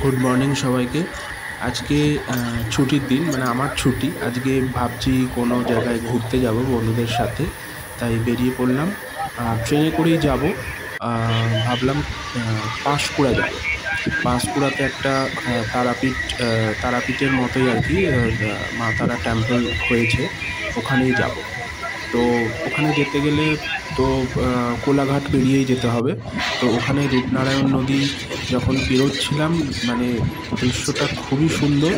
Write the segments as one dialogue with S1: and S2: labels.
S1: Good morning সবাইকে। আজকে ছুটির দিন, মানে আমার ছুটি। আজকে ভাবছি কোনো জায়গায় ঘুরতে যাব বন্ধুদের সাথে, তাই বেরিয়ে পড়লাম। ট্রেনে করেই যাব। ভাবলাম পাঁশকুড়া যাব। পাঁশকুড়াতে একটা তারাপীঠের মতোই আর কি, মা তারা টেম্পল হয়েছে, ওখানেই যাব। তো ওখানে যেতে গেলে তো কোলাঘাট পেরিয়েই যেতে হবে। তো ওখানে রূপনারায়ণ নদী যখন পেরোচ্ছিলাম, মানে দৃশ্যটা খুবই সুন্দর,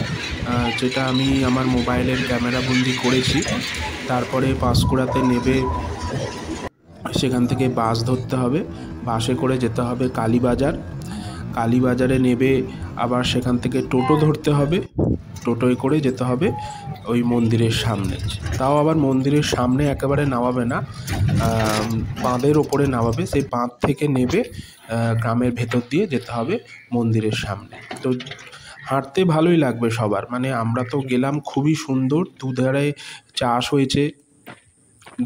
S1: যেটা আমি আমার মোবাইলের ক্যামেরা বন্দি করেছি। তারপরে পাঁশকুড়াতে নেবে সেখান থেকে বাস ধরতে হবে, বাসে করে যেতে হবে কালীবাজার। কালীবাজারে নেবে আবার সেখান থেকে টোটো ধরতে হবে, টোটোয় করে যেতে হবে ওই মন্দিরের সামনে। তাও আবার মন্দিরের সামনে একেবারে নামাবে না, বাঁধের ওপরে নামাবে। সেই বাঁধ থেকে নেবে গ্রামের ভেতর দিয়ে যেতে হবে মন্দিরের সামনে। তো হাঁটতে ভালোই লাগবে সবার, মানে আমরা তো গেলাম, খুবই সুন্দর। দুধারে চাষ হয়েছে,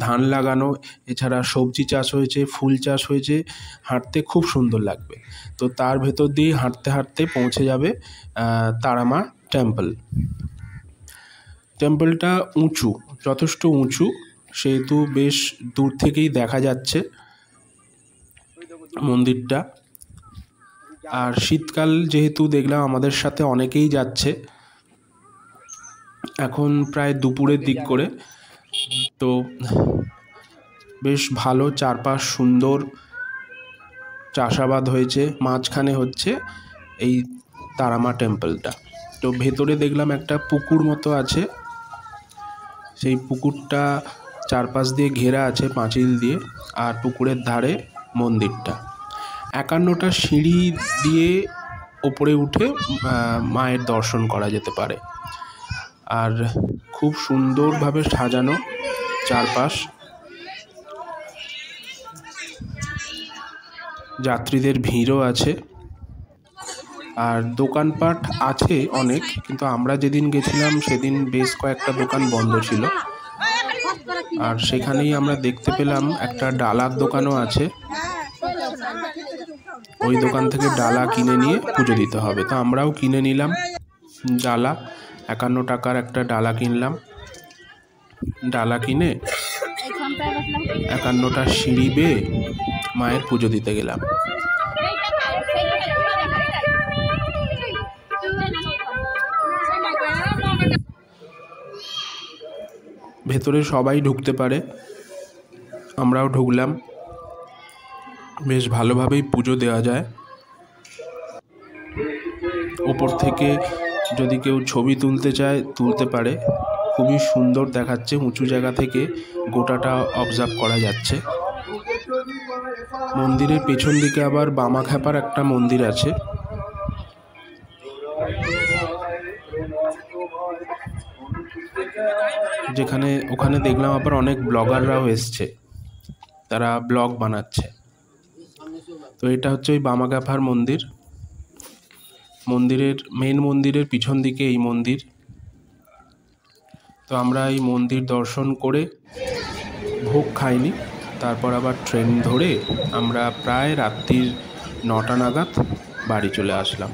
S1: ধান লাগানো, এছাড়া সবজি চাষ হয়েছে, ফুল চাষ হয়েছে, হাঁটতে খুব সুন্দর লাগবে। তো তার ভেতর দিয়ে হাঁটতে হাঁটতে পৌঁছে যাবে তারামা টেম্পল। টেম্পলটা উঁচু, যথেষ্ট উঁচু, সেহেতু বেশ দূর থেকেই দেখা যাচ্ছে মন্দিরটা। আর শীতকাল যেহেতু, দেখলাম আমাদের সাথে অনেকেই যাচ্ছে। এখন প্রায় দুপুরের দিক করে। তো বেশ ভালো, চারপাশ সুন্দর, চাষাবাদ হয়েছে, মাঝখানে হচ্ছে এই তারামা টেম্পলটা। তো ভেতরে দেখলাম একটা পুকুর মতো আছে, সেই পুকুরটা চারপাশ দিয়ে ঘেরা আছে পাঁচিল দিয়ে, আর পুকুরের ধারে মন্দিরটা। 51টা সিঁড়ি দিয়ে ওপরে উঠে মায়ের দর্শন করা যেতে পারে। আর খুব সুন্দরভাবে সাজানো চারপাশ, যাত্রীদের ভিড়ও আছে, আর দোকানপাট আছে অনেক, কিন্তু আমরা যেদিন গেছিলাম সেদিন বেশ কয়েকটা দোকান বন্ধ ছিল। আর সেখানেই আমরা দেখতে পেলাম একটা ডালার দোকানও আছে, ওই দোকান থেকে ডালা কিনে নিয়ে পুজো দিতে হবে। তো আমরাও কিনে নিলাম ডালা, 51 টাকার একটা ডালা কিনলাম। ডালা কিনে 51টা সিঁড়ি বেয়ে মায়ের পুজো দিতে গেলাম। ভেতরে সবাই ঢুকতে পারে, আমরাও ঢুকলাম। বেশ ভালোভাবেই পুজো দেওয়া যায়। ওপর থেকে যদি কেউ ছবি তুলতে চায় তুলতে পারে, খুবই সুন্দর দেখাচ্ছে। উঁচু জায়গা থেকে গোটাটা অবজার্ভ করা যাচ্ছে। মন্দিরের পেছন দিকে আবার বামাখ্যাপার একটা মন্দির আছে, ওখানে দেখলাম আবার অনেক ব্লগাররাও এসছে, তারা ব্লগ বানাচ্ছে। তো এটা হচ্ছে ওই বামাখ্যাপার মন্দির। মেন মন্দিরের পিছন দিকে এই মন্দির। তো আমরা এই মন্দির দর্শন করে ভোগ খাইনি, তারপর আবার ট্রেন ধরে আমরা প্রায় রাত্রির 9টা নাগাদ বাড়ি চলে আসলাম।